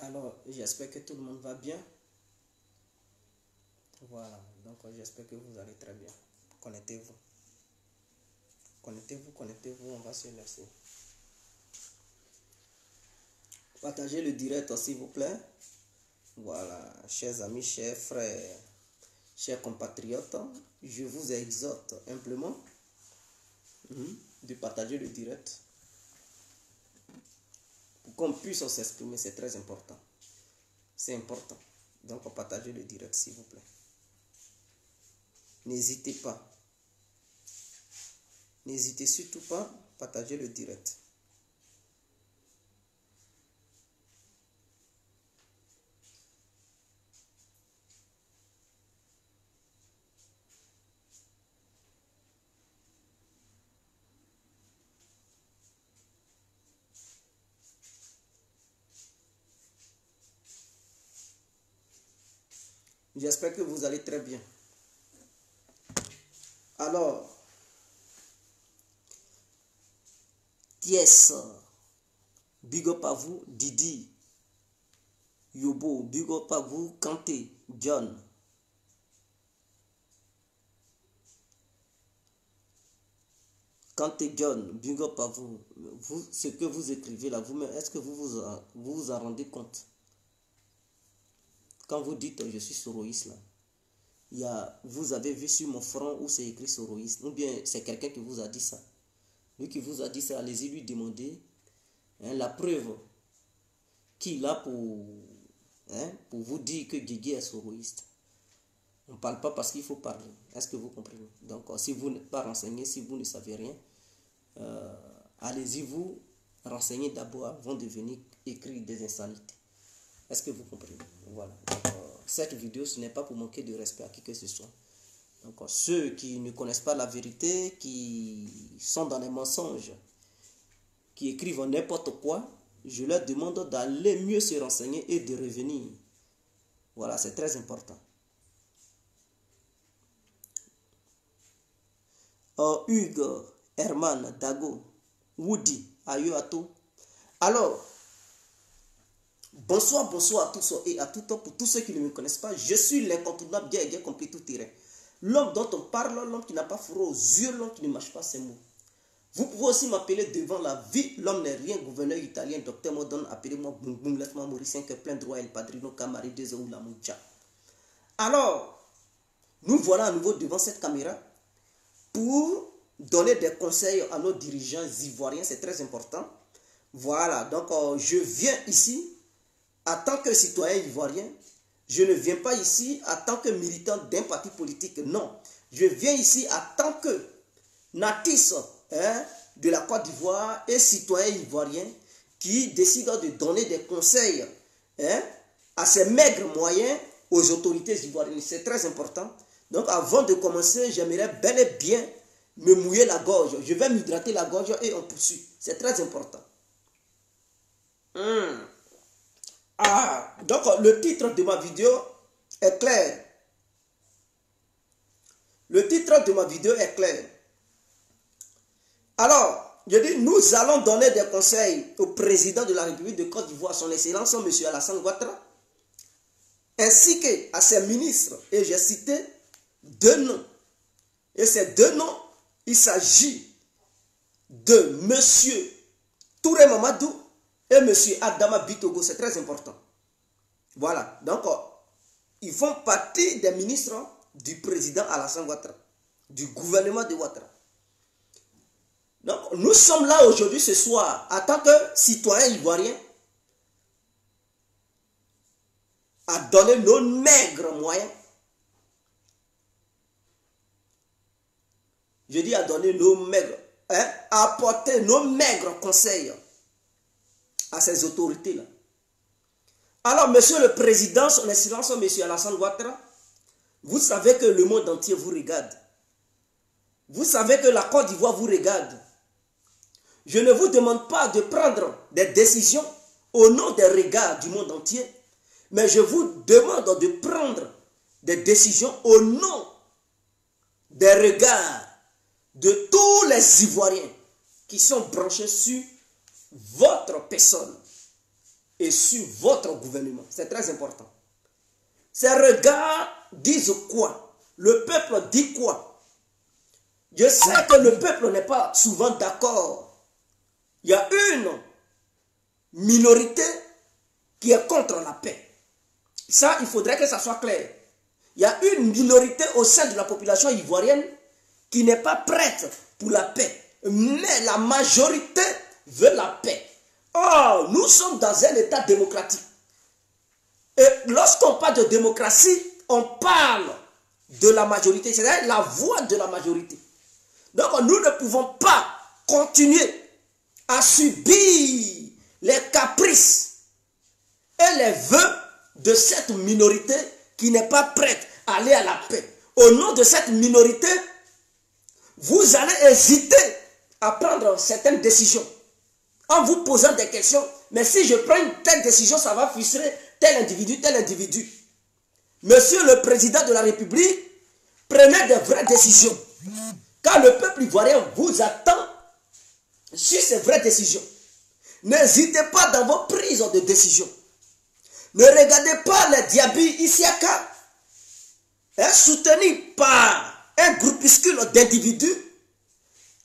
Alors, j'espère que tout le monde va bien. Voilà, donc j'espère que vous allez très bien. Connectez-vous. Connectez-vous, on va se laisser. Partagez le direct, s'il vous plaît. Voilà, chers amis, chers frères, chers compatriotes, je vous exhorte humblement de partager le direct pour qu'on puisse s'exprimer, c'est très important. C'est important. Donc, partagez le direct, s'il vous plaît. N'hésitez pas. N'hésitez surtout pas à partager le direct. J'espère que vous allez très bien. Alors, Thiès, big up à vous, Didi, Yobo, big up à vous, Kanté, John. Kanté John, big up à vous. Vous, ce que vous écrivez là, vous-même, est-ce que vous en rendez compte? Quand vous dites je suis soroïste là, vous avez vu sur mon front où c'est écrit soroïste, ou bien c'est quelqu'un qui vous a dit ça. Lui qui vous a dit ça, allez-y lui demander la preuve qu'il a pour vous dire que Guigui est soroïste. On ne parle pas parce qu'il faut parler. Est-ce que vous comprenez? Donc, si vous n'êtes pas renseigné, si vous ne savez rien, allez-y vous renseigner d'abord avant de venir écrire des insanités. Est-ce que vous comprenez? Voilà. Donc, cette vidéo, ce n'est pas pour manquer de respect à qui que ce soit. Donc, ceux qui ne connaissent pas la vérité, qui sont dans les mensonges, qui écrivent n'importe quoi, je leur demande d'aller mieux se renseigner et de revenir. Voilà, c'est très important. Hugues, Herman, Dago, Woody, Ayoato. Alors, bonsoir à tous et à tout temps. Pour tous ceux qui ne me connaissent pas, je suis l'incontournable, bien compris tout terrain. L'homme dont on parle, l'homme qui n'a pas froid aux yeux, l'homme qui ne mâche pas ses mots. Vous pouvez aussi m'appeler devant la vie, l'homme n'est rien, gouverneur italien, docteur Modon, appelez-moi Boum Boum, laisse-moi mauricien, que plein droit, El Padrino, Camari, ou la Moucha. Alors, nous voilà à nouveau devant cette caméra pour donner des conseils à nos dirigeants ivoiriens, c'est très important. Voilà, donc je viens ici en tant que citoyen ivoirien. Je ne viens pas ici en tant que militant d'un parti politique, non. Je viens ici en tant que natif de la Côte d'Ivoire et citoyen ivoirien qui décide de donner des conseils à ces maigres moyens aux autorités ivoiriennes. C'est très important. Donc avant de commencer, j'aimerais bel et bien me mouiller la gorge. Je vais m'hydrater la gorge et on poursuit. C'est très important. Donc le titre de ma vidéo est clair. Le titre de ma vidéo est clair. Alors, je dis, nous allons donner des conseils au président de la République de Côte d'Ivoire, son Excellence, M. Alassane Ouattara, ainsi qu'à ses ministres. Et j'ai cité 2 noms. Et ces 2 noms, il s'agit de M. Touré Mamadou et M. Adama Bitogo. C'est très important. Voilà. Donc, ils font partie des ministres du président Alassane Ouattara, du gouvernement de Ouattara. Donc, nous sommes là aujourd'hui, ce soir, en tant que citoyens ivoiriens, à donner nos maigres moyens. Je dis à donner nos maigres, à apporter nos maigres conseils à ces autorités-là. Alors, monsieur le président, son excellence, monsieur Alassane Ouattara, vous savez que le monde entier vous regarde. Vous savez que la Côte d'Ivoire vous regarde. Je ne vous demande pas de prendre des décisions au nom des regards du monde entier, mais je vous demande de prendre des décisions au nom des regards de tous les Ivoiriens qui sont branchés sur votre personne. et sur votre gouvernement. C'est très important. Ces regards disent quoi? Le peuple dit quoi? Je sais que le peuple n'est pas souvent d'accord. Il y a une minorité qui est contre la paix. Ça, il faudrait que ça soit clair. Il y a une minorité au sein de la population ivoirienne qui n'est pas prête pour la paix. Mais la majorité veut la paix. Or, nous sommes dans un état démocratique. Et lorsqu'on parle de démocratie, on parle de la majorité, c'est-à-dire la voix de la majorité. Donc, nous ne pouvons pas continuer à subir les caprices et les vœux de cette minorité qui n'est pas prête à aller à la paix. Au nom de cette minorité, vous allez hésiter à prendre certaines décisions en vous posant des questions. Mais si je prends une telle décision, ça va frustrer tel individu, tel individu. Monsieur le président de la République, prenez de vraies décisions. Car le peuple ivoirien vous attend sur ces vraies décisions. N'hésitez pas dans vos prises de décision. Ne regardez pas les Diaby Isiaka, soutenus par un groupuscule d'individus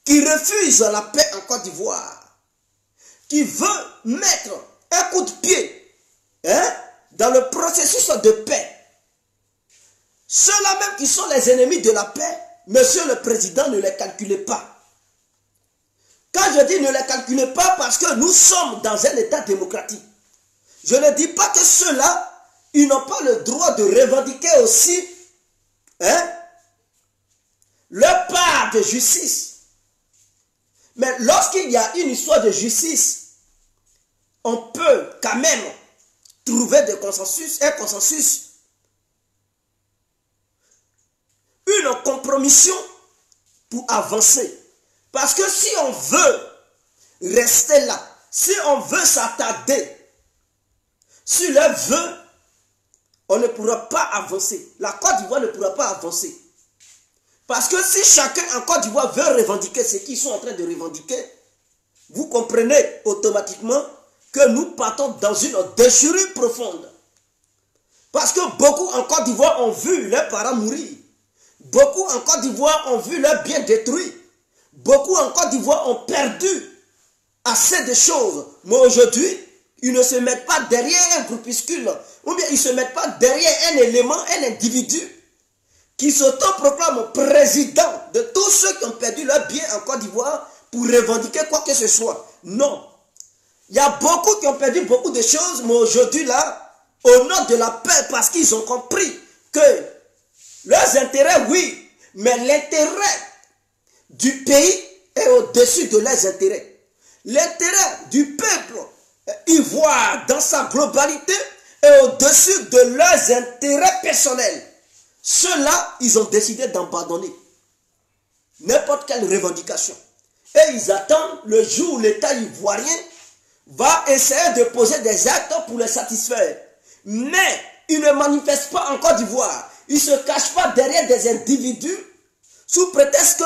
qui refusent la paix en Côte d'Ivoire, qui veut mettre un coup de pied dans le processus de paix. Ceux-là même qui sont les ennemis de la paix, monsieur le président, ne les calculez pas. Quand je dis ne les calculez pas, parce que nous sommes dans un état démocratique. Je ne dis pas que ceux-là, ils n'ont pas le droit de revendiquer aussi leur part de justice. Mais lorsqu'il y a une histoire de justice, on peut quand même trouver un consensus, une compromission pour avancer. Parce que si on veut rester là, si on veut s'attarder sur leurs vœux, on ne pourra pas avancer. La Côte d'Ivoire ne pourra pas avancer. Parce que si chacun en Côte d'Ivoire veut revendiquer ce qu'ils sont en train de revendiquer, vous comprenez automatiquement que nous partons dans une déchirure profonde. Parce que beaucoup en Côte d'Ivoire ont vu leurs parents mourir. Beaucoup en Côte d'Ivoire ont vu leurs biens détruits. Beaucoup en Côte d'Ivoire ont perdu assez de choses. Mais aujourd'hui, ils ne se mettent pas derrière un groupuscule, ou bien ils ne se mettent pas derrière un élément, un individu qui s'autoproclame président de tous ceux qui ont perdu leur bien en Côte d'Ivoire pour revendiquer quoi que ce soit. Non. Il y a beaucoup qui ont perdu beaucoup de choses, mais aujourd'hui là, au nom de la paix, parce qu'ils ont compris que leurs intérêts, oui, mais l'intérêt du pays est au-dessus de leurs intérêts. L'intérêt du peuple ivoire dans sa globalité est au-dessus de leurs intérêts personnels. Ceux-là, ils ont décidé d'abandonner n'importe quelle revendication. Et ils attendent le jour où l'État ivoirien va essayer de poser des actes pour les satisfaire. Mais ils ne manifestent pas en Côte d'Ivoire. Ils ne se cachent pas derrière des individus sous prétexte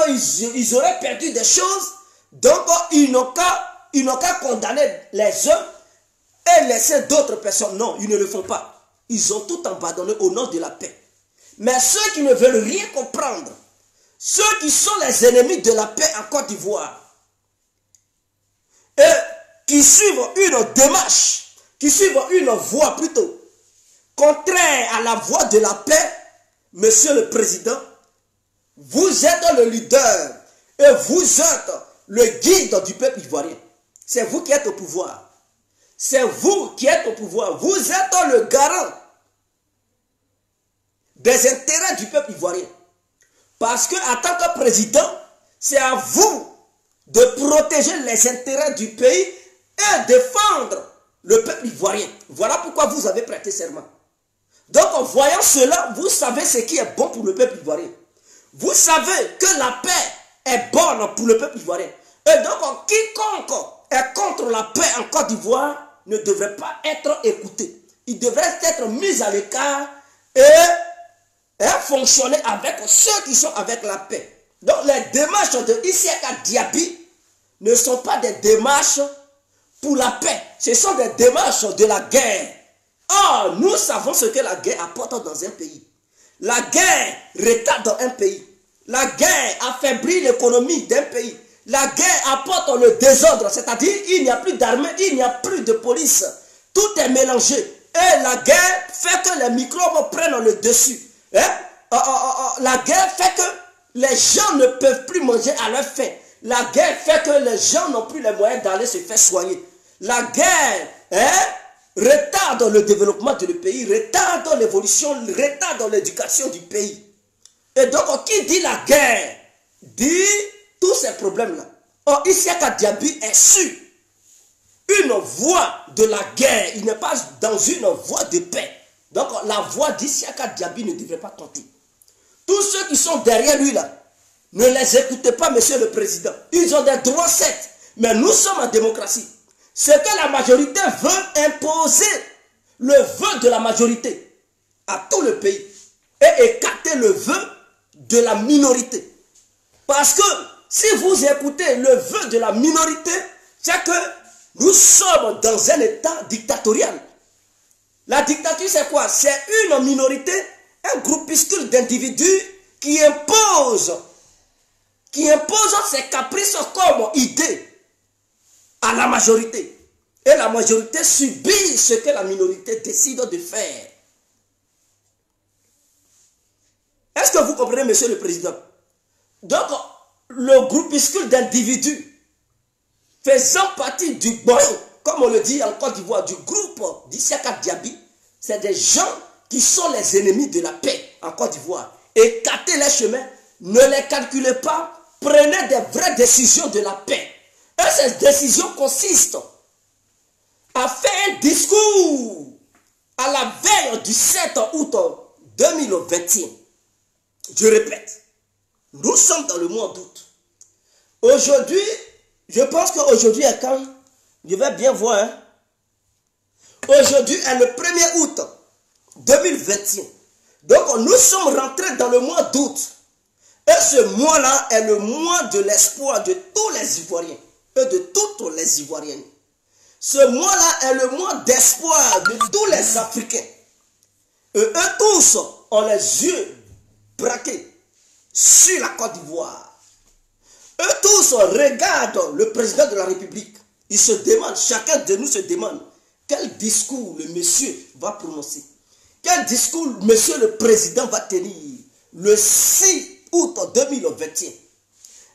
qu'ils auraient perdu des choses. Donc, ils n'ont qu'à condamner les uns et laisser d'autres personnes. Non, ils ne le font pas. Ils ont tout abandonné au nom de la paix. Mais ceux qui ne veulent rien comprendre, ceux qui sont les ennemis de la paix en Côte d'Ivoire, et qui suivent une démarche, qui suivent une voie plutôt, contraire à la voie de la paix, monsieur le président, vous êtes le leader et vous êtes le guide du peuple ivoirien. C'est vous qui êtes au pouvoir. C'est vous qui êtes au pouvoir. Vous êtes le garant des intérêts du peuple ivoirien. Parce que en tant que président, c'est à vous de protéger les intérêts du pays et défendre le peuple ivoirien. Voilà pourquoi vous avez prêté serment. Donc en voyant cela, vous savez ce qui est bon pour le peuple ivoirien. Vous savez que la paix est bonne pour le peuple ivoirien. Et donc quiconque est contre la paix en Côte d'Ivoire ne devrait pas être écouté. Il devrait être mis à l'écart et fonctionner avec ceux qui sont avec la paix. Donc les démarches de Isiaka Diaby ne sont pas des démarches pour la paix. Ce sont des démarches de la guerre. Or, nous savons ce que la guerre apporte dans un pays. La guerre retarde un pays. La guerre affaiblit l'économie d'un pays. La guerre apporte le désordre, c'est-à-dire il n'y a plus d'armée, il n'y a plus de police. Tout est mélangé. Et la guerre fait que les microbes prennent le dessus. La guerre fait que les gens ne peuvent plus manger à leur faim. La guerre fait que les gens n'ont plus les moyens d'aller se faire soigner. La guerre retarde le développement du pays, retarde l'évolution, retarde l'éducation du pays. Et donc, qui dit la guerre, dit tous ces problèmes-là. Or, Isiaka Diaby est sur une voie de la guerre. Il n'est pas dans une voie de paix. Donc, la voie d'Isiaka Diaby ne devrait pas compter. Tous ceux qui sont derrière lui, là, ne les écoutez pas, monsieur le président. Ils ont des droits, certes, mais nous sommes en démocratie. Ce que la majorité veut imposer, le vœu de la majorité à tout le pays, et écarter le vœu de la minorité. Parce que si vous écoutez le vœu de la minorité, c'est que nous sommes dans un état dictatorial. La dictature, c'est quoi? C'est une minorité, un groupuscule d'individus qui impose ses caprices comme idée à la majorité. Et la majorité subit ce que la minorité décide de faire. Est-ce que vous comprenez, monsieur le président? Donc, le groupuscule d'individus faisant partie du boy, comme on le dit en Côte d'Ivoire, du groupe d'Isiaka Diaby, c'est des gens qui sont les ennemis de la paix en Côte d'Ivoire. Écartez les chemins, ne les calculez pas, prenez des vraies décisions de la paix. Et ces décisions consistent à faire un discours à la veille du 7 août 2021. Je répète, nous sommes dans le mois d'août. Aujourd'hui, je pense qu'aujourd'hui est quand? Je vais bien voir. Hein? Aujourd'hui est le 1er août 2021. Donc nous sommes rentrés dans le mois d'août. Et ce mois-là est le mois de l'espoir de tous les Ivoiriens et de toutes les Ivoiriennes. Ce mois-là est le mois d'espoir de tous les Africains. Et eux tous ont les yeux braqués sur la Côte d'Ivoire. Eux tous regardent le président de la République. Ils se demandent, chacun de nous se demande, quel discours le monsieur va prononcer. Quel discours monsieur le président va tenir le 6 août 2021.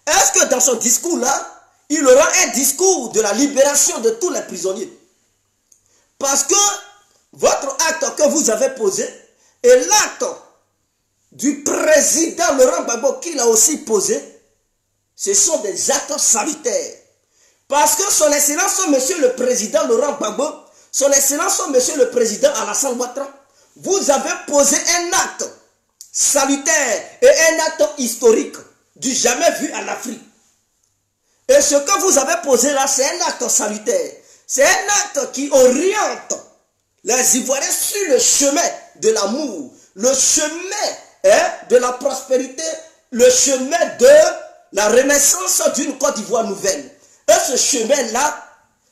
Est-ce que dans son discours-là, il aura un discours de la libération de tous les prisonniers? Parce que votre acte que vous avez posé et l'acte du président Laurent Gbagbo qu'il a aussi posé, ce sont des actes salutaires. Parce que son excellence, monsieur le président Laurent Gbagbo, son excellence, monsieur le président Alassane Ouattara, vous avez posé un acte salutaire et un acte historique du jamais vu en Afrique. Et ce que vous avez posé là, c'est un acte salutaire. C'est un acte qui oriente les Ivoiriens sur le chemin de l'amour, le chemin de la prospérité, le chemin de la renaissance d'une Côte d'Ivoire nouvelle. Et ce chemin-là,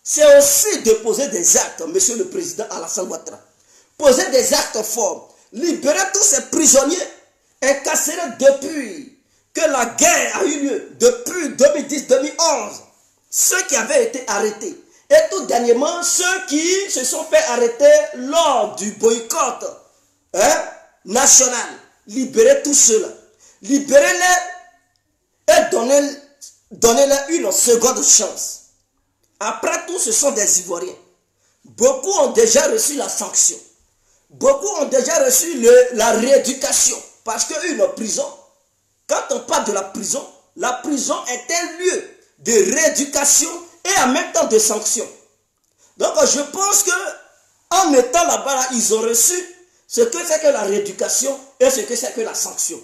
c'est aussi de poser des actes, monsieur le président Alassane Ouattara. Poser des actes forts. Libérer tous ces prisonniers incarcérés depuis que la guerre a eu lieu, depuis 2010-2011. Ceux qui avaient été arrêtés. Et tout dernièrement, ceux qui se sont fait arrêter lors du boycott national. Libérez tous ceux-là. Libérez-les et donnez-leur une seconde chance. Après tout, ce sont des Ivoiriens. Beaucoup ont déjà reçu la sanction. Beaucoup ont déjà reçu la rééducation. Parce qu'une prison, quand on parle de la prison est un lieu de rééducation et en même temps de sanction. Donc je pense que en étant là-bas, ils ont reçu ce que c'est que la rééducation et ce que c'est que la sanction.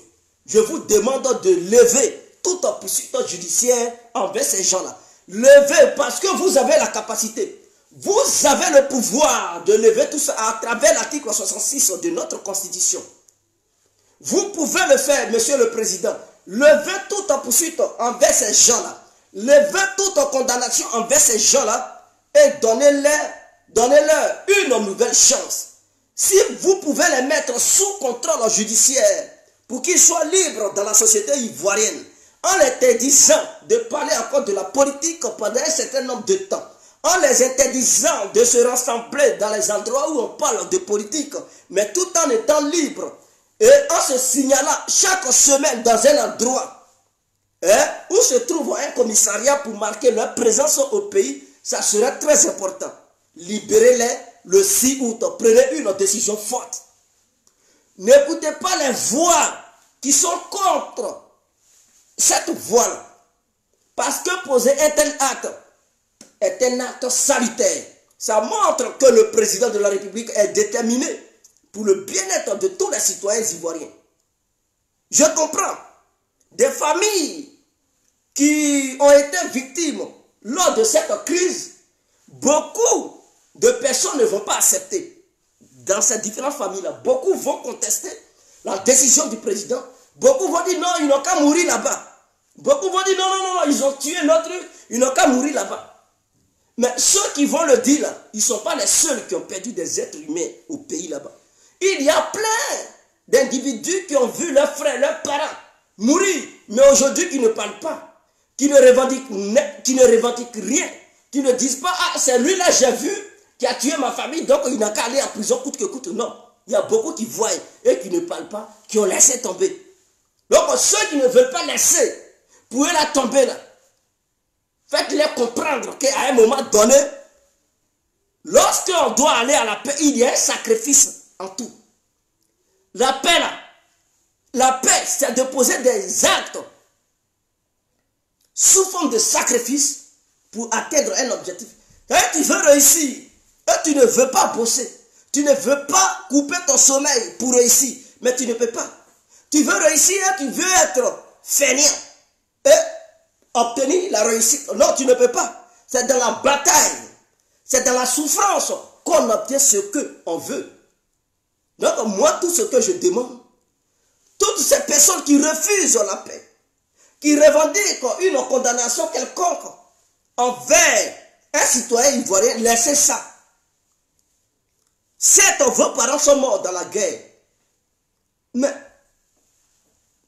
Je vous demande de lever toute poursuite judiciaire envers ces gens-là. Levez parce que vous avez la capacité. Vous avez le pouvoir de lever tout ça à travers l'article 66 de notre Constitution. Vous pouvez le faire, monsieur le président. Levez toute poursuite envers ces gens-là. Levez toute condamnation envers ces gens-là. et donnez-leur une nouvelle chance. Si vous pouvez les mettre sous contrôle judiciaire pour qu'ils soient libres dans la société ivoirienne, en les interdisant de parler encore de la politique pendant un certain nombre de temps, en les interdisant de se rassembler dans les endroits où on parle de politique, mais tout en étant libres, et en se signalant chaque semaine dans un endroit où se trouve un commissariat pour marquer leur présence au pays, ça serait très important. Libérez-les le 6 août, prenez une décision forte. N'écoutez pas les voix qui sont contre cette voie-là. Parce que poser un tel acte est un acte salutaire. Ça montre que le président de la République est déterminé pour le bien-être de tous les citoyens ivoiriens. Je comprends des familles qui ont été victimes lors de cette crise. Beaucoup de personnes ne vont pas accepter. Dans ces différentes familles-là, beaucoup vont contester la décision du président. Beaucoup vont dire non, ils n'ont qu'à mourir là-bas. Beaucoup vont dire non, non, non, ils ont tué notre, ils n'ont qu'à mourir là-bas. Mais ceux qui vont le dire là, ils ne sont pas les seuls qui ont perdu des êtres humains au pays là-bas. Il y a plein d'individus qui ont vu leurs frères, leurs parents mourir, mais aujourd'hui qui ne parlent pas, qui ne revendiquent rien, qui ne disent pas ah c'est lui là j'ai vu qui a tué ma famille, donc il n'a qu'à aller en prison coûte que coûte. Non, il y a beaucoup qui voient et qui ne parlent pas, qui ont laissé tomber. Donc ceux qui ne veulent pas laisser, pouvez la tomber là. Faites-les comprendre qu'à un moment donné, lorsqu'on doit aller à la paix, il y a un sacrifice en tout. La paix là, la paix c'est de poser des actes sous forme de sacrifice pour atteindre un objectif. Et tu veux réussir, et tu ne veux pas bosser, tu ne veux pas couper ton sommeil pour réussir, mais tu ne peux pas. Tu veux réussir, tu veux être fainéant et obtenir la réussite. Non, tu ne peux pas. C'est dans la bataille, c'est dans la souffrance qu'on obtient ce qu'on veut. Donc moi, tout ce que je demande, toutes ces personnes qui refusent la paix, qui revendiquent une condamnation quelconque envers un citoyen ivoirien, laissez ça. Certes, vos parents sont morts dans la guerre, mais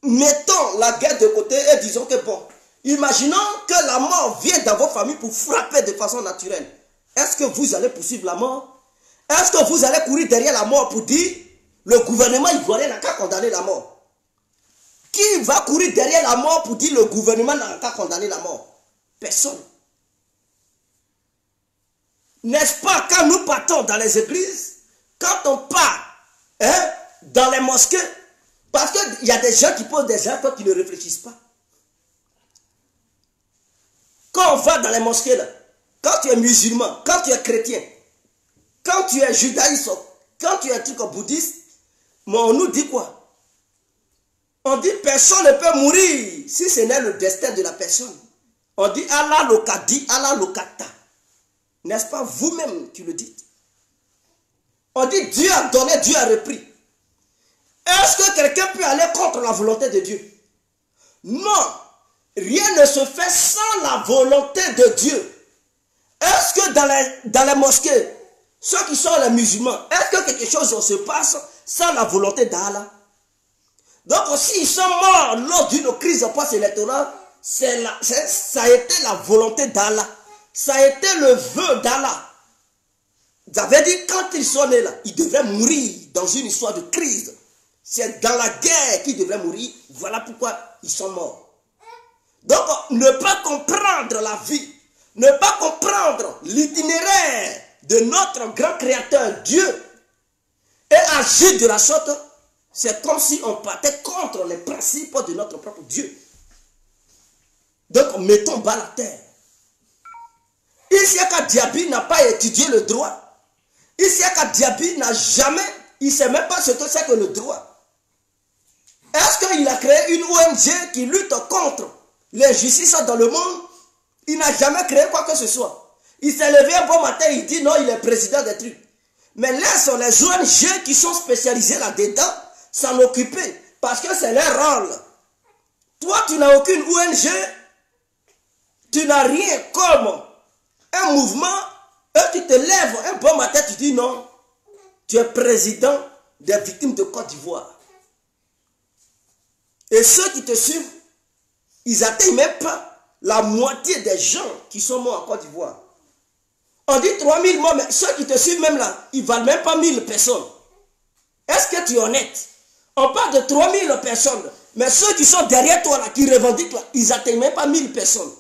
mettons la guerre de côté et disons que bon, imaginons que la mort vient dans vos familles pour frapper de façon naturelle. Est-ce que vous allez poursuivre la mort? Est-ce que vous allez courir derrière la mort pour dire le gouvernement ivoirien n'a qu'à condamner la mort? Qui va courir derrière la mort pour dire le gouvernement n'a qu'à condamner la mort? Personne. N'est-ce pas quand nous partons dans les églises, quand on part dans les mosquées, parce qu'il y a des gens qui posent des actes qui ne réfléchissent pas. Quand on va dans les mosquées, là, quand tu es musulman, quand tu es chrétien, quand tu es judaïste, quand tu es un truc bouddhiste, mais on nous dit quoi? On dit personne ne peut mourir si ce n'est le destin de la personne. On dit Allah lokadi, Allah lokata. N'est-ce pas vous-même qui le dites? On dit Dieu a donné, Dieu a repris. Est-ce que quelqu'un peut aller contre la volonté de Dieu? Non. Rien ne se fait sans la volonté de Dieu. Est-ce que dans les mosquées, ceux qui sont les musulmans, est-ce que quelque chose se passe sans la volonté d'Allah? Donc s'ils sont morts lors d'une crise post-électorale, ça a été la volonté d'Allah. Ça a été le vœu d'Allah. Vous avez dit quand ils sont nés là, ils devraient mourir dans une histoire de crise. C'est dans la guerre qu'ils devraient mourir. Voilà pourquoi ils sont morts. Donc, ne pas comprendre la vie, ne pas comprendre l'itinéraire de notre grand créateur Dieu et agir de la sorte, c'est comme si on partait contre les principes de notre propre Dieu. Donc, mettons bas la terre. Isiaka Diaby n'a pas étudié le droit. Isiaka Diaby n'a jamais, il ne sait même pas ce que c'est que le droit. Est-ce qu'il a créé une ONG qui lutte contre l'injustice dans le monde? Il n'a jamais créé quoi que ce soit. Il s'est levé un bon matin, il dit non, il est président des trucs. Mais laisse les ONG qui sont spécialisées là-dedans s'en occuper, parce que c'est leur rôle. Toi, tu n'as aucune ONG, tu n'as rien comme un mouvement Et tu te lèves un bon matin, tu dis non, tu es président des victimes de Côte d'Ivoire. Et ceux qui te suivent, ils n'atteignent même pas la moitié des gens qui sont morts en Côte d'Ivoire. On dit 3000 morts, mais ceux qui te suivent même là, ils ne valent même pas 1000 personnes. Est-ce que tu es honnête? On parle de 3000 personnes, mais ceux qui sont derrière toi là, qui revendiquent là, ils n'atteignent même pas 1000 personnes.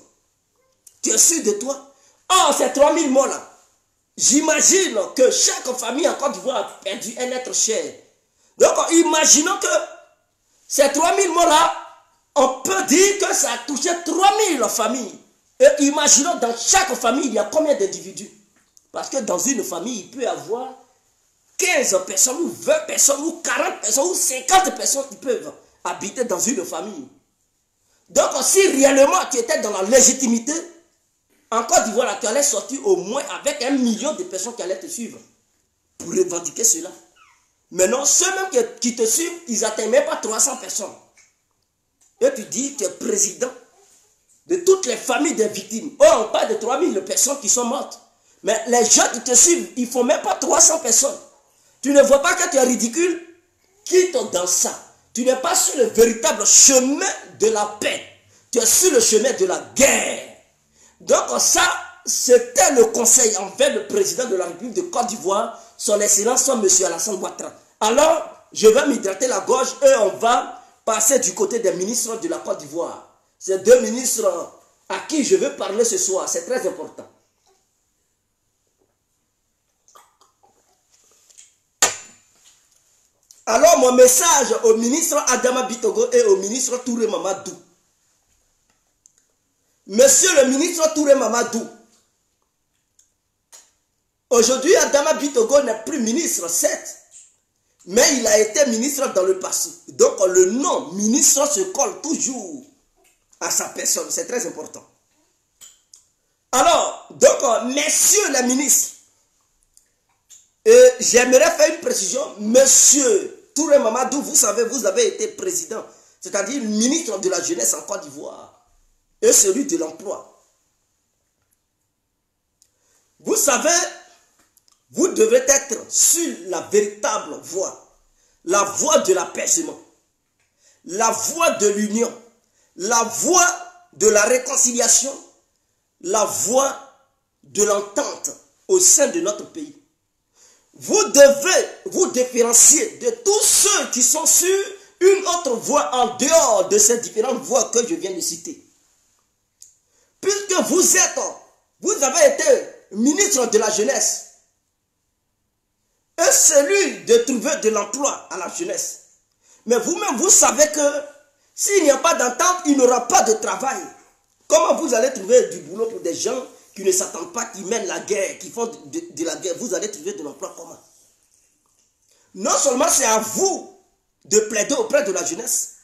Tu es sûr de toi? Oh, ces 3000 morts là, j'imagine que chaque famille en Côte d'Ivoire a perdu un être cher. Donc, imaginons que ces 3000 morts là, on peut dire que ça a touché 3000 familles. Et imaginons dans chaque famille, il y a combien d'individus? Parce que dans une famille, il peut y avoir 15 personnes, ou 20 personnes, ou 40 personnes, ou 50 personnes qui peuvent habiter dans une famille. Donc, si réellement tu étais dans la légitimité, en Côte d'Ivoire, tu allais sortir au moins avec 1 million de personnes qui allaient te suivre pour revendiquer cela. Maintenant, ceux-mêmes qui te suivent, ils n'atteignent même pas 300 personnes. Et tu dis que tu es président de toutes les familles des victimes. Oh, on parle de 3000 personnes qui sont mortes. Mais les gens qui te suivent, ils ne font même pas 300 personnes. Tu ne vois pas que tu es ridicule? Quitte dans ça. Tu n'es pas sur le véritable chemin de la paix. Tu es sur le chemin de la guerre. Donc ça, c'était le conseil envers le président de la République de Côte d'Ivoire, son excellence, M. Alassane Ouattara. Alors, je vais m'hydrater la gorge et on va passer du côté des ministres de la Côte d'Ivoire. Ces deux ministres à qui je veux parler ce soir, c'est très important. Alors, mon message au ministre Adama Bitogo et au ministre Touré Mamadou. Monsieur le ministre Touré Mamadou, aujourd'hui Adama Bitogo n'est plus ministre, certes, mais il a été ministre dans le passé. Donc le nom ministre se colle toujours à sa personne, c'est très important. Alors, donc, messieurs les ministres, j'aimerais faire une précision. Monsieur Touré Mamadou, vous savez, vous avez été président, c'est-à-dire ministre de la jeunesse en Côte d'Ivoire et celui de l'emploi. Vous savez, vous devez être sur la véritable voie, la voie de l'apaisement, la voie de l'union, la voie de la réconciliation, la voie de l'entente au sein de notre pays. Vous devez vous différencier de tous ceux qui sont sur une autre voie en dehors de ces différentes voies que je viens de citer. Puisque vous avez été ministre de la jeunesse et celui de trouver de l'emploi à la jeunesse. Mais vous-même, vous savez que s'il n'y a pas d'entente, il n'y aura pas de travail. Comment vous allez trouver du boulot pour des gens qui ne s'attendent pas, qui mènent la guerre, qui font de la guerre? Vous allez trouver de l'emploi comment? Non seulement c'est à vous de plaider auprès de la jeunesse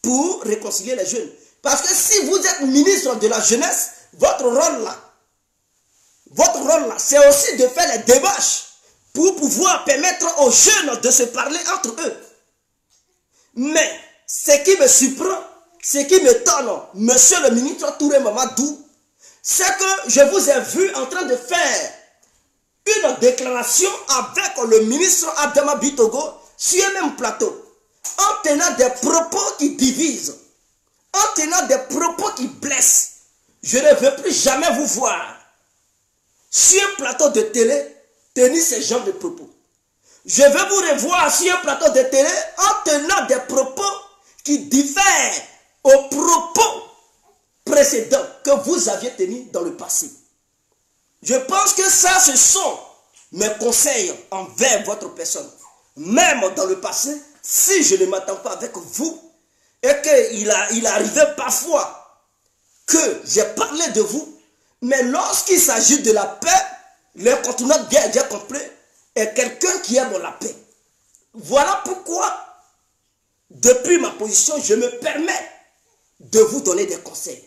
pour réconcilier les jeunes. Parce que si vous êtes ministre de la jeunesse, votre rôle là, c'est aussi de faire les démarches pour pouvoir permettre aux jeunes de se parler entre eux. Mais ce qui me surprend, ce qui m'étonne, monsieur le ministre Touré Mamadou, c'est que je vous ai vu en train de faire une déclaration avec le ministre Adama Bitogo sur un même plateau, en tenant des propos qui divisent, en tenant des propos qui blessent. Je ne veux plus jamais vous voir sur un plateau de télé tenir ce genre de propos. Je veux vous revoir sur un plateau de télé en tenant des propos qui diffèrent aux propos précédents que vous aviez tenus dans le passé. Je pense que ça, ce sont mes conseils envers votre personne. Même dans le passé, si je ne m'attends pas avec vous, et qu'il arrivait parfois que j'ai parlé de vous, mais lorsqu'il s'agit de la paix, l'incontournable bien complet est quelqu'un qui aime la paix. Voilà pourquoi, depuis ma position, je me permets de vous donner des conseils.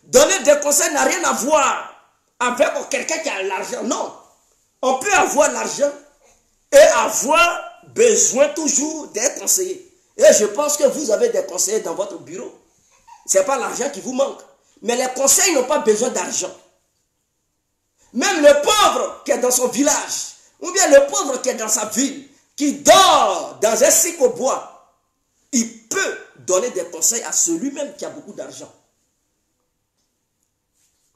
Donner des conseils n'a rien à voir avec quelqu'un qui a l'argent. Non. On peut avoir l'argent et avoir besoin toujours d'être conseillé. Et je pense que vous avez des conseillers dans votre bureau. Ce n'est pas l'argent qui vous manque. Mais les conseils n'ont pas besoin d'argent. Même le pauvre qui est dans son village, ou bien le pauvre qui est dans sa ville, qui dort dans un cycle au bois, il peut donner des conseils à celui-même qui a beaucoup d'argent.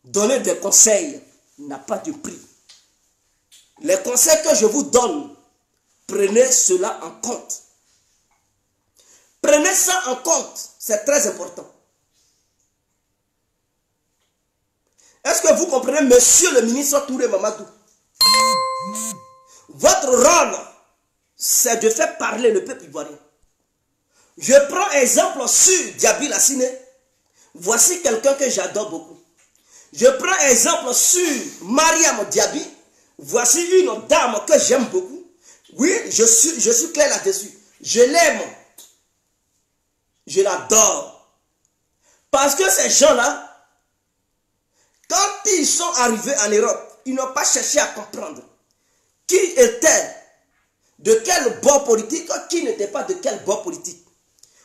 Donner des conseils n'a pas de prix. Les conseils que je vous donne, prenez cela en compte. Prenez ça en compte, c'est très important. Est-ce que vous comprenez, monsieur le ministre Touré Mamadou? Votre rôle, c'est de faire parler le peuple ivoirien. Je prends exemple sur Diaby Lassine. Voici quelqu'un que j'adore beaucoup. Je prends exemple sur Mariam Diaby. Voici une dame que j'aime beaucoup. Oui, je suis clair là-dessus. Je l'aime. Je l'adore. Parce que ces gens-là, quand ils sont arrivés en Europe, ils n'ont pas cherché à comprendre qui était de quel bord politique, qui n'était pas de quel bord politique.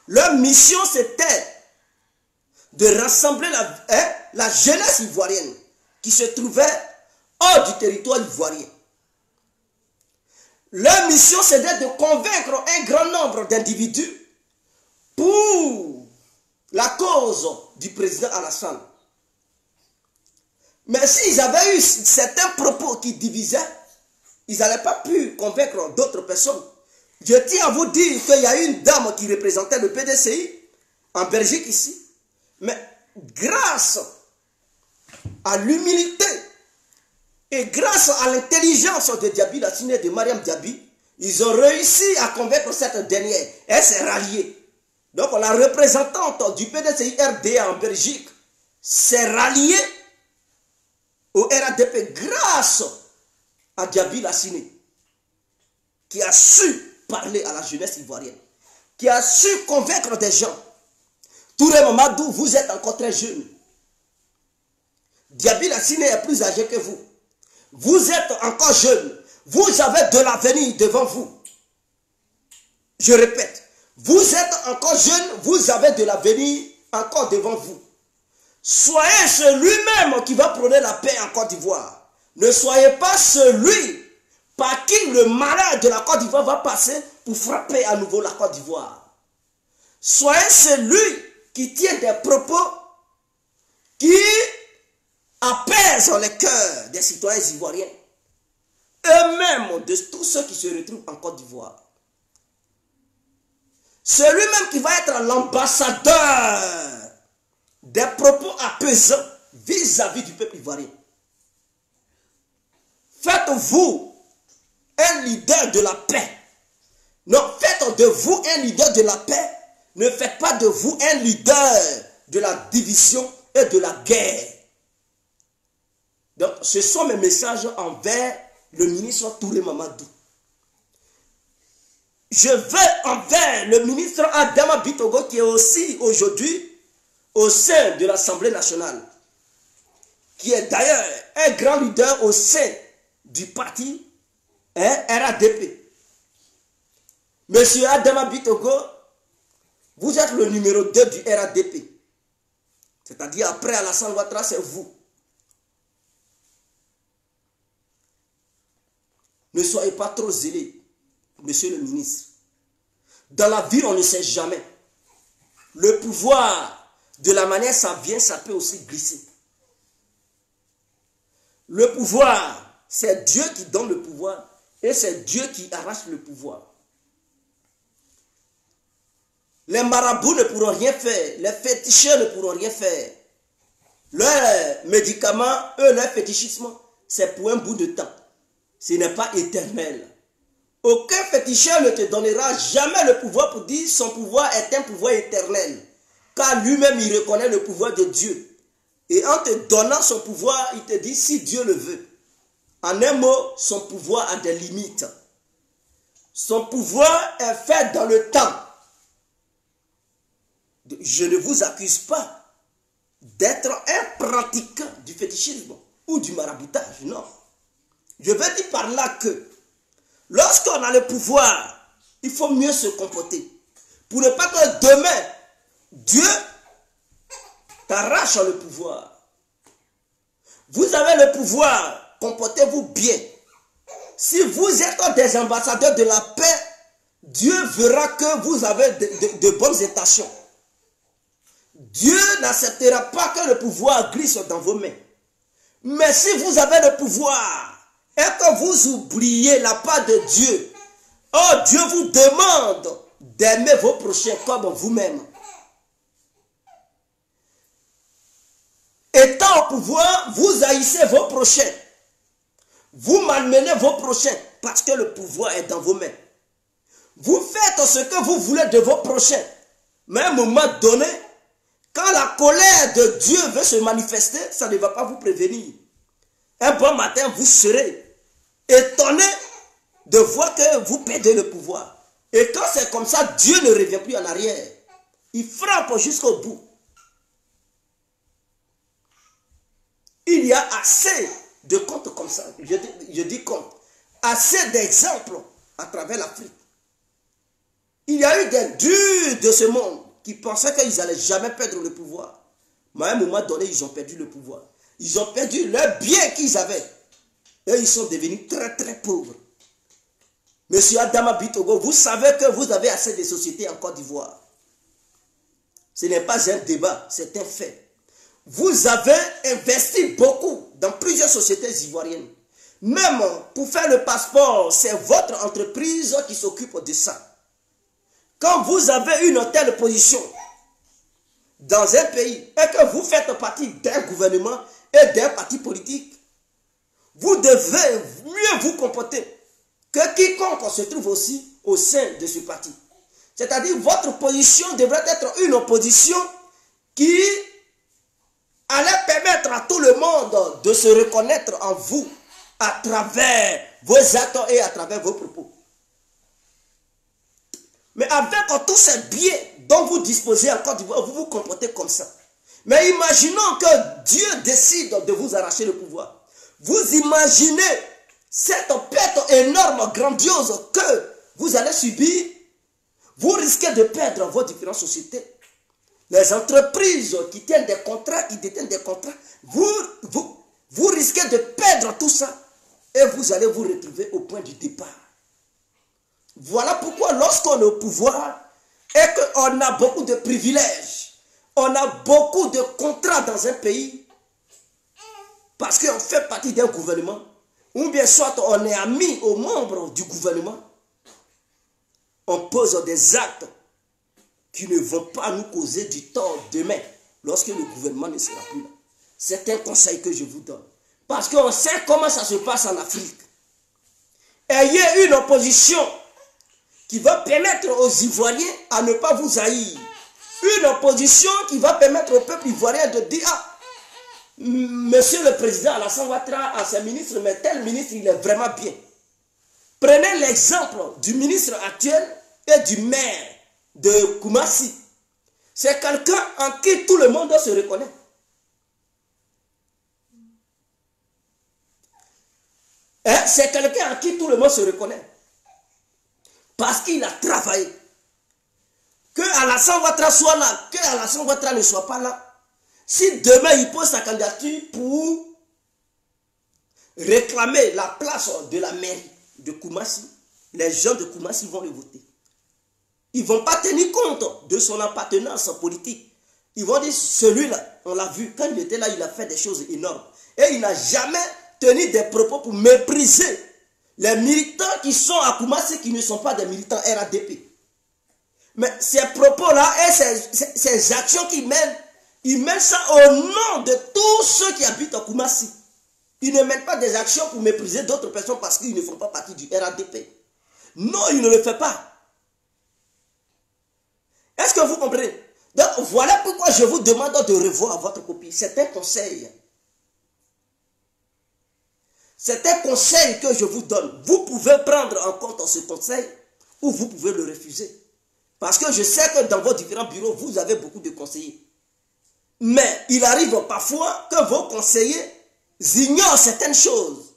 Leur mission, c'était de rassembler la jeunesse ivoirienne qui se trouvait hors du territoire ivoirien. Leur mission, c'était de convaincre un grand nombre d'individus pour la cause du président Alassane. Mais s'ils avaient eu certains propos qui divisaient, ils n'allaient pas pu convaincre d'autres personnes. Je tiens à vous dire qu'il y a une dame qui représentait le PDCI en Belgique ici. Mais grâce à l'humilité et grâce à l'intelligence de Diaby Lassine et de Mariam Diaby, ils ont réussi à convaincre cette dernière. Elle s'est ralliée. Donc la représentante du PDCI RDA en Belgique s'est ralliée au RADP grâce à Diaby Lassine, qui a su parler à la jeunesse ivoirienne, qui a su convaincre des gens. Touré Mamadou, vous êtes encore très jeune. Diaby Lassine est plus âgé que vous. Vous êtes encore jeune. Vous avez de l'avenir devant vous. Je répète, vous êtes encore jeune, vous avez de l'avenir encore devant vous. Soyez celui-même qui va prôner la paix en Côte d'Ivoire. Ne soyez pas celui par qui le malheur de la Côte d'Ivoire va passer pour frapper à nouveau la Côte d'Ivoire. Soyez celui qui tient des propos qui apaisent les cœurs des citoyens ivoiriens, eux-mêmes de tous ceux qui se retrouvent en Côte d'Ivoire. Celui-même qui va être l'ambassadeur des propos apaisants vis-à-vis du peuple ivoirien. Faites-vous un leader de la paix. Non, faites de vous un leader de la paix. Ne faites pas de vous un leader de la division et de la guerre. Donc, ce sont mes messages envers le ministre Touré Mamadou. Je vais envers le ministre Adama Bitogo qui est aussi aujourd'hui au sein de l'Assemblée nationale, qui est d'ailleurs un grand leader au sein du parti RADP. Monsieur Adama Bitogo, vous êtes le numéro 2 du RADP. C'est-à-dire après Alassane Ouattara, c'est vous. Ne soyez pas trop zélé, monsieur le ministre. Dans la vie, on ne sait jamais. Le pouvoir, de la manière ça vient, ça peut aussi glisser. Le pouvoir, c'est Dieu qui donne le pouvoir et c'est Dieu qui arrache le pouvoir. Les marabouts ne pourront rien faire, les féticheurs ne pourront rien faire. Leurs médicaments, leur fétichisme, c'est pour un bout de temps. Ce n'est pas éternel. Aucun féticheur ne te donnera jamais le pouvoir pour dire son pouvoir est un pouvoir éternel. Car lui-même, il reconnaît le pouvoir de Dieu. Et en te donnant son pouvoir, il te dit si Dieu le veut. En un mot, son pouvoir a des limites. Son pouvoir est fait dans le temps. Je ne vous accuse pas d'être un pratiquant du fétichisme ou du maraboutage, non. Je veux dire par là que lorsqu'on a le pouvoir, il faut mieux se comporter. Pour ne pas que demain, Dieu t'arrache le pouvoir. Vous avez le pouvoir comportez-vous bien. Si vous êtes des ambassadeurs de la paix, Dieu verra que vous avez de bonnes intentions. Dieu n'acceptera pas que le pouvoir glisse dans vos mains. Mais si vous avez le pouvoir et que vous oubliez la part de Dieu, oh, Dieu vous demande d'aimer vos prochains comme vous-même. Étant au pouvoir, vous haïssez vos prochains. Vous malmenez vos prochains parce que le pouvoir est dans vos mains. Vous faites ce que vous voulez de vos prochains. Mais à un moment donné, quand la colère de Dieu veut se manifester, ça ne va pas vous prévenir. Un bon matin, vous serez étonné de voir que vous perdez le pouvoir. Et quand c'est comme ça, Dieu ne revient plus en arrière. Il frappe jusqu'au bout. Il y a assez de comptes comme ça. Je dis comptes. Assez d'exemples à travers l'Afrique. Il y a eu des durs de ce monde qui pensaient qu'ils n'allaient jamais perdre le pouvoir. Mais à un moment donné, ils ont perdu le pouvoir. Ils ont perdu leur bien qu'ils avaient. Et ils sont devenus très très pauvres. Monsieur Adama Bitogo, vous savez que vous avez assez de sociétés en Côte d'Ivoire. Ce n'est pas un débat, c'est un fait. Vous avez investi beaucoup dans plusieurs sociétés ivoiriennes. Même pour faire le passeport, c'est votre entreprise qui s'occupe de ça. Quand vous avez une telle position dans un pays et que vous faites partie d'un gouvernement et d'un parti politique, vous devez mieux vous comporter que quiconque se trouve aussi au sein de ce parti. C'est-à-dire votre position devrait être une position qui allait permettre à tout le monde de se reconnaître en vous à travers vos actes et à travers vos propos. Mais avec tous ces biens dont vous disposez en Côte d'Ivoire, vous vous comportez comme ça. Mais imaginons que Dieu décide de vous arracher le pouvoir. Vous imaginez cette perte énorme, grandiose que vous allez subir. Vous risquez de perdre vos différentes sociétés. Les entreprises qui tiennent des contrats, qui détiennent des contrats, vous risquez de perdre tout ça. Et vous allez vous retrouver au point du départ. Voilà pourquoi lorsqu'on est au pouvoir et qu'on a beaucoup de privilèges, on a beaucoup de contrats dans un pays, parce qu'on fait partie d'un gouvernement, ou bien soit on est ami aux membres du gouvernement, on pose des actes qui ne vont pas nous causer du tort demain, lorsque le gouvernement ne sera plus là. C'est un conseil que je vous donne. Parce qu'on sait comment ça se passe en Afrique. Ayez une opposition qui va permettre aux Ivoiriens à ne pas vous haïr. Une opposition qui va permettre au peuple ivoirien de dire « Ah, monsieur le président Alassane Ouattara à ses ministres, mais tel ministre, il est vraiment bien. » Prenez l'exemple du ministre actuel et du maire de Koumassi. C'est quelqu'un en qui tout le monde se reconnaît. C'est quelqu'un en qui tout le monde se reconnaît. Parce qu'il a travaillé. Que Alassane Ouattara soit là, que Alassane Ouattara ne soit pas là. Si demain il pose sa candidature pour réclamer la place de la mairie de Koumassi, les gens de Koumassi vont le voter. Ils ne vont pas tenir compte de son appartenance politique. Ils vont dire, celui-là, on l'a vu, quand il était là, il a fait des choses énormes. Et il n'a jamais tenu des propos pour mépriser les militants qui sont à Koumassi, qui ne sont pas des militants RADP. Mais ces propos-là et ces actions qu'ils mènent, ils mènent ça au nom de tous ceux qui habitent à Koumassi. Ils ne mènent pas des actions pour mépriser d'autres personnes parce qu'ils ne font pas partie du RADP. Non, ils ne le font pas. Est-ce que vous comprenez? Donc voilà pourquoi je vous demande de revoir votre copie. C'est un conseil. C'est un conseil que je vous donne. Vous pouvez prendre en compte ce conseil ou vous pouvez le refuser. Parce que je sais que dans vos différents bureaux, vous avez beaucoup de conseillers. Mais il arrive parfois que vos conseillers ignorent certaines choses.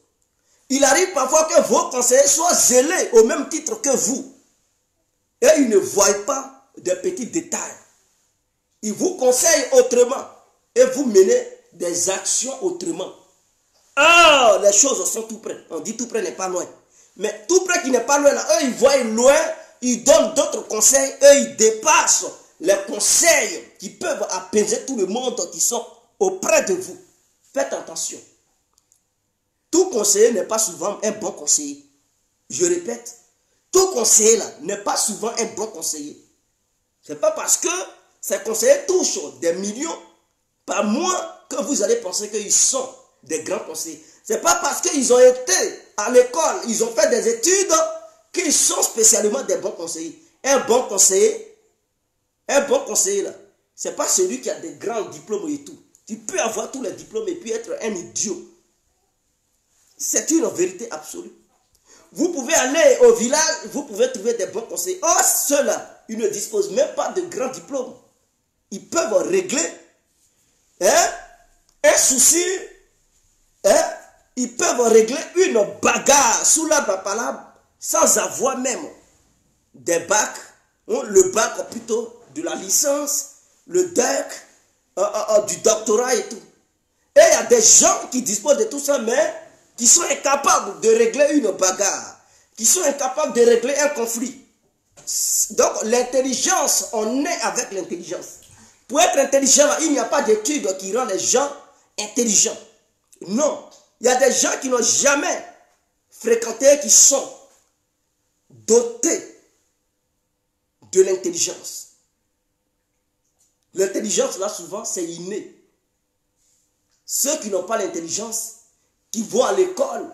Il arrive parfois que vos conseillers soient zélés au même titre que vous. Et ils ne voient pas des petits détails. Ils vous conseillent autrement. Et vous menez des actions autrement. Ah, les choses sont tout près. On dit tout près n'est pas loin. Mais tout près qui n'est pas loin, là, eux, ils voient loin, ils donnent d'autres conseils, eux, ils dépassent les conseils qui peuvent apaiser tout le monde qui sont auprès de vous. Faites attention. Tout conseiller n'est pas souvent un bon conseiller. Je répète, tout conseiller là n'est pas souvent un bon conseiller. Ce n'est pas parce que ces conseillers touchent des millions par mois que vous allez penser qu'ils sont des grands conseillers. Ce n'est pas parce qu'ils ont été à l'école, ils ont fait des études qu'ils sont spécialement des bons conseillers. Un bon conseiller là, ce n'est pas celui qui a des grands diplômes et tout. Tu peux avoir tous les diplômes et puis être un idiot. C'est une vérité absolue. Vous pouvez aller au village, vous pouvez trouver des bons conseillers. Oh, ceux-là, ils ne disposent même pas de grands diplômes. Ils peuvent régler un souci. Ils peuvent régler une bagarre sous l'arbre à palabre sans avoir même des bacs, le bac plutôt de la licence, le DEC, du doctorat et tout. Et il y a des gens qui disposent de tout ça, mais qui sont incapables de régler une bagarre, qui sont incapables de régler un conflit. Donc l'intelligence, on est avec l'intelligence. Pour être intelligent, il n'y a pas d'études qui rendent les gens intelligents. Non, il y a des gens qui n'ont jamais fréquenté, qui sont dotés de l'intelligence. L'intelligence, là, souvent, c'est inné. Ceux qui n'ont pas l'intelligence, qui vont à l'école,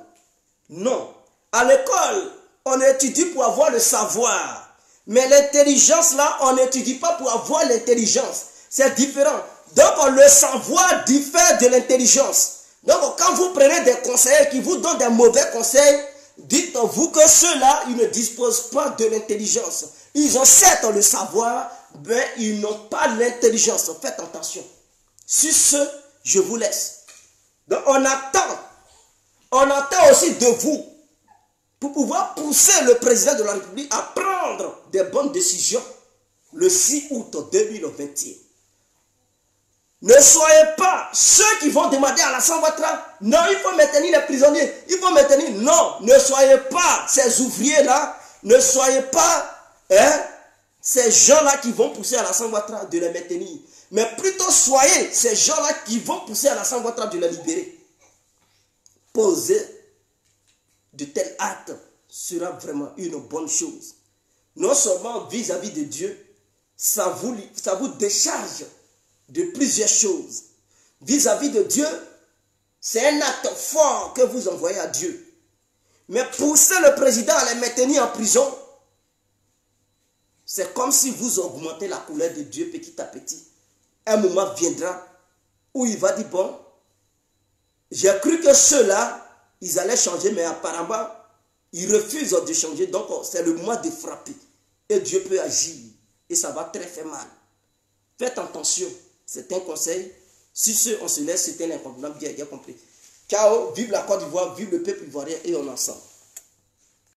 non. À l'école, on étudie pour avoir le savoir. Mais l'intelligence, là, on n'étudie pas pour avoir l'intelligence. C'est différent. Donc, le savoir diffère de l'intelligence. Donc, quand vous prenez des conseillers qui vous donnent des mauvais conseils, dites-vous que ceux-là, ils ne disposent pas de l'intelligence. Ils ont certes le savoir, mais ils n'ont pas l'intelligence. Faites attention. Sur ce, je vous laisse. Donc, on attend aussi de vous pour pouvoir pousser le président de la République à prendre des bonnes décisions le 6 août 2021. Ne soyez pas ceux qui vont demander à la Ouattara, non, il faut maintenir les prisonniers, il faut maintenir, non, ne soyez pas ces ouvriers-là, ne soyez pas ces gens-là qui vont pousser à la Ouattara de les maintenir, mais plutôt soyez ces gens-là qui vont pousser à la Ouattara de les libérer. Poser de tels actes sera vraiment une bonne chose. Non seulement vis-à-vis de Dieu, ça vous décharge de plusieurs choses. Vis-à-vis de Dieu, c'est un acte fort que vous envoyez à Dieu. Mais pousser le président à les maintenir en prison, c'est comme si vous augmentez la couleur de Dieu petit à petit. Un moment viendra où il va dire, bon, j'ai cru que ceux-là, ils allaient changer, mais apparemment, ils refusent de changer. Donc, c'est le moment de frapper. Et Dieu peut agir. Et ça va très faire mal. Faites attention. C'est un conseil. Si on se laisse, c'était l'incontournable, bien compris. Ciao, vive la Côte d'Ivoire, vive le peuple ivoirien et on ensemble.